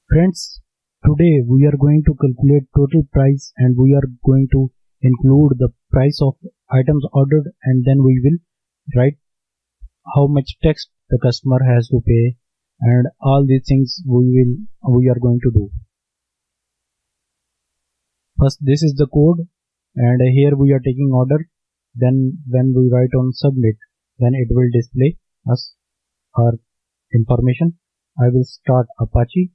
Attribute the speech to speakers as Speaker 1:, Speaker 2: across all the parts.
Speaker 1: Friends, today we are going to calculate total price and we are going to include the price of items ordered, and then we will write how much tax the customer has to pay, and all these things we are going to do. First, this is the code, and here we are taking order. Then when we write on submit, then it will display us our information. I will start Apache.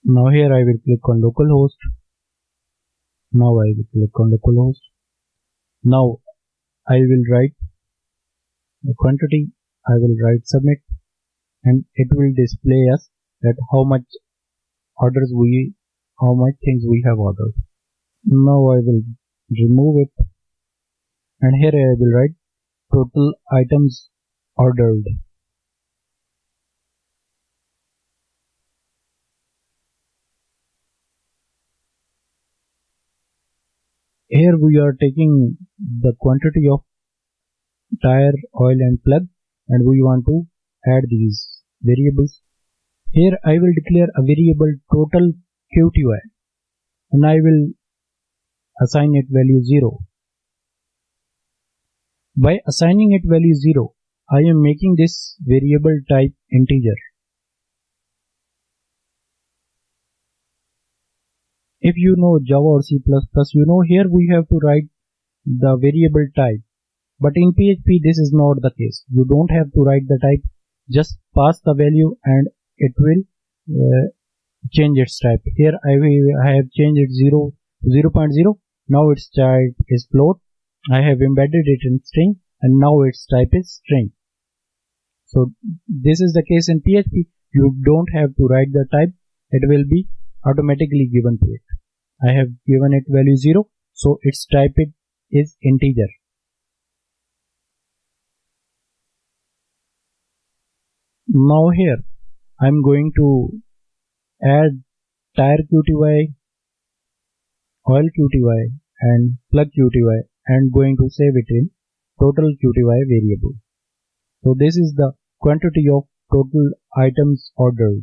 Speaker 1: Now here I will click on localhost. Now I will click on localhost. Now I will write the quantity. I will write submit, and it will display us that how much things we have ordered. Now I will remove it, and here I will write total items ordered. Here we are taking the quantity of tire, oil and plug, and we want to add these variables. Here I will declare a variable total QTY, and I will assign it value 0. By assigning it value 0, I am making this variable type integer. If you know Java or C++, you know here we have to write the variable type. But in PHP this is not the case. You don't have to write the type. Just pass the value and it will change its type. Here I have changed it 0.0. Now its type is float. I have embedded it in string, and now its type is string. So this is the case in PHP. You don't have to write the type. It will be automatically given to it. I have given it value 0, so its type is integer. Now here I am going to add tire QTY, oil QTY and plug QTY, and going to save it in total QTY variable. So this is the quantity of total items ordered.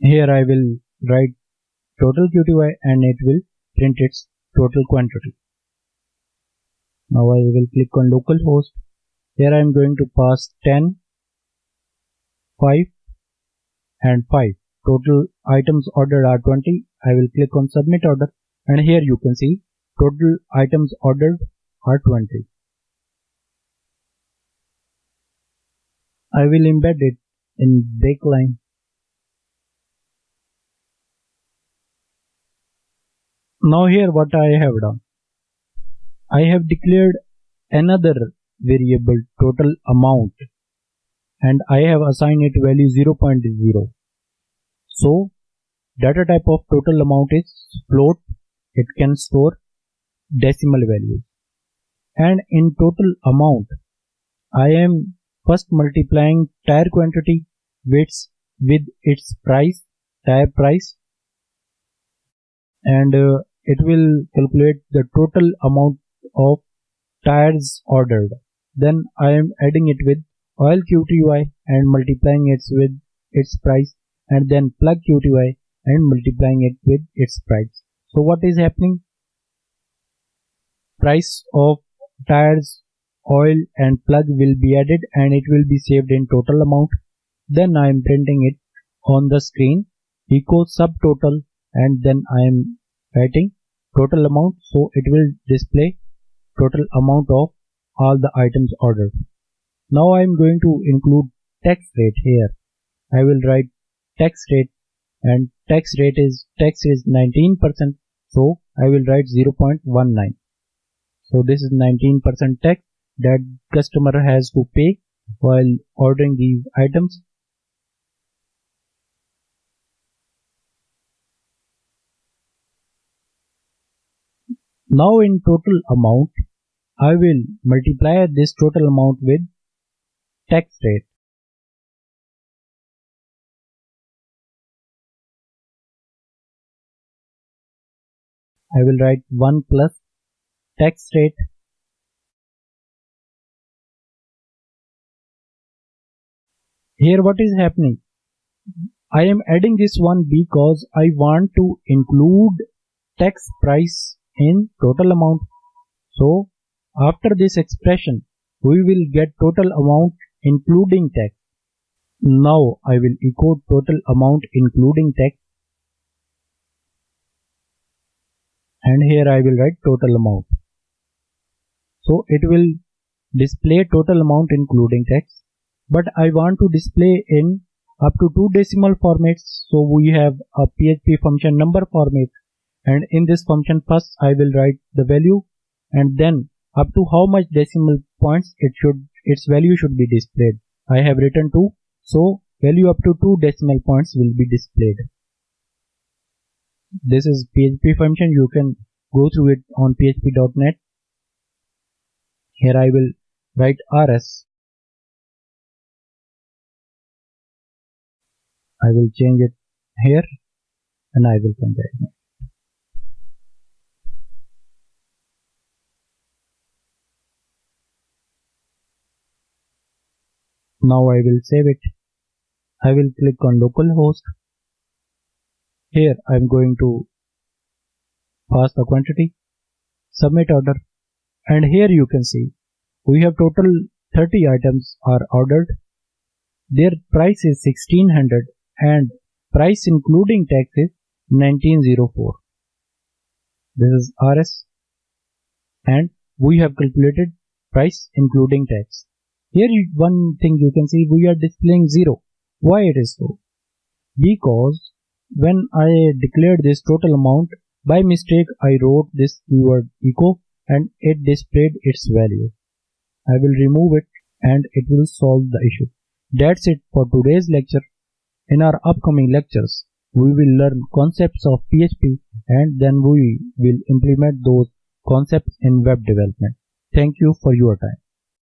Speaker 1: Here I will write total QTY and it will print its total quantity. Now I will click on localhost. Here I am going to pass 10, 5 and 5. Total items ordered are 20. I will click on submit order, and here you can see total items ordered are 20. I will embed it in break line. Now here what I have done, I have declared another variable total amount, and I have assigned it value 0.0. So data type of total amount is float. It can store decimal values, and in total amount I am first multiplying tire quantity with its price, tire price, and it will calculate the total amount of tires ordered. Then I am adding it with oil QTY and multiplying it with its price, and then plug QTY and multiplying it with its price. So what is happening? Price of tires, oil and plug will be added and it will be saved in total amount. Then I am printing it on the screen echo subtotal, and then I am writing total amount, so it will display total amount of all the items ordered. Now I am going to include tax rate here. I will write tax rate, and tax is 19%, so I will write 0.19. So this is 19% tax that customer has to pay while ordering these items. Now in total amount, I will multiply this total amount with tax rate. I will write 1 plus tax rate. Here what is happening? I am adding this one because I want to include tax price in total amount. So after this expression, we will get total amount including tax. Now I will echo total amount including tax, and here I will write total amount. So it will display total amount including tax, but I want to display in up to 2 decimal formats. So we have a PHP function number format, and in this function first I will write the value, and then up to how much decimal points its value should be displayed. I have written 2, so value up to 2 decimal points will be displayed. This is PHP function. You can go through it on php.net. Here I will write rs. I will change it here and I will compare it. Now I will save it. I will click on localhost. Here I am going to pass the quantity, submit order, and here you can see we have total 30 items are ordered. Their price is 1600 and price including tax is 1904. This is RS, and we have calculated price including tax. Here one thing you can see, we are displaying 0. Why it is so? Because when I declared this total amount, by mistake I wrote this keyword echo and it displayed its value. I will remove it and it will solve the issue. That's it for today's lecture. In our upcoming lectures, we will learn concepts of PHP and then we will implement those concepts in web development. Thank you for your time.